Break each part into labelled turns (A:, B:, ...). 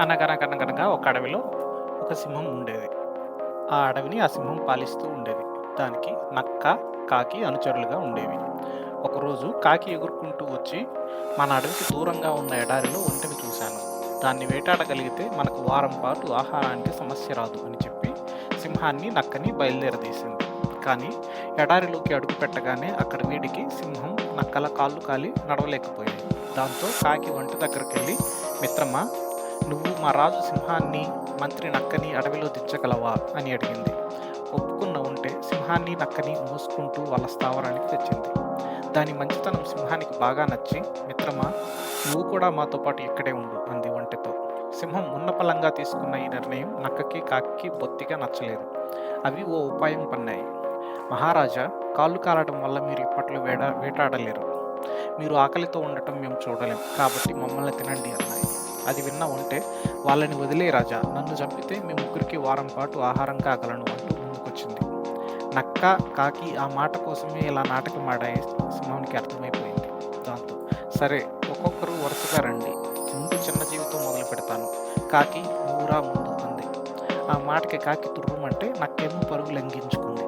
A: అనగనగనగనగా ఒక అడవిలో ఒక సింహం ఉండేది. ఆ సింహం పాలిస్తూ ఉండేది. దానికి నక్క, కాకి అనుచరులుగా ఉండేవి. ఒకరోజు కాకి ఎగురుకుంటూ వచ్చి, మన అడవికి దూరంగా ఉన్న ఎడారిలో ఒంటెని చూశాను. దాన్ని వేటాడగలిగితే మనకు వారం పాటు ఆహారానికి సమస్య రాదు అని చెప్పి సింహాన్ని, నక్కని బయలుదేరదీసింది. కానీ ఎడారిలోకి అడుగు పెట్టగానే అక్కడ వేడికి సింహం, నక్కల కాళ్ళు కాలి నడవలేకపోయాయి. దాంతో కాకి ఒంటె దగ్గరికెళ్ళి, మిత్రమా, నువ్వు మా రాజు సింహాన్ని, మంత్రి నక్కని అడవిలో దించగలవా అని అడిగింది. ఒప్పుకున్న ఉంటే సింహాన్ని, నక్కని మోసుకుంటూ వాళ్ళ స్థావరానికి తెచ్చింది. దాని మంచితనం సింహానికి బాగా నచ్చి, మిత్రమా, నువ్వు కూడా మాతో పాటు ఇక్కడే ఉండు అంది ఒంటెతో. సింహం ఉన్నపలంగా తీసుకున్న ఈ నిర్ణయం నక్కకి, కాకి బొత్తిగా నచ్చలేదు. అవి ఓ ఉపాయం పన్నాయి. మహారాజా, కాళ్ళు కాలడం వల్ల మీరు ఇప్పట్లో వేటాడలేరు. మీరు ఆకలితో ఉండటం మేము చూడలేం, కాబట్టి మమ్మల్ని తినండి అన్నాయి. అది విన్న ఉంటే, వాళ్ళని వదిలే రాజా, నన్ను చంపితే మీ ముగ్గురికి వారం పాటు ఆహారం కాగలను అంటూ ముందుకొచ్చింది. నక్క, కాకి ఆ మాట కోసమే ఇలా నాటకం ఆడాయి సింహానికి అర్థమైపోయింది. దాంతో, సరే, ఒక్కొక్కరు వరుసగా రండి, ముందు చిన్న జీవితం మొదలు పెడతాను. కాకి, నువ్వురా ముందు అంది. ఆ మాటకి కాకి తుర్రుమంటే నక్కేమో పరుగు లంఘించుకుంది.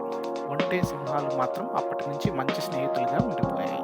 A: ఒంటె, సింహాలు మాత్రం అప్పటి నుంచి మంచి స్నేహితులుగా ఉండిపోయాయి.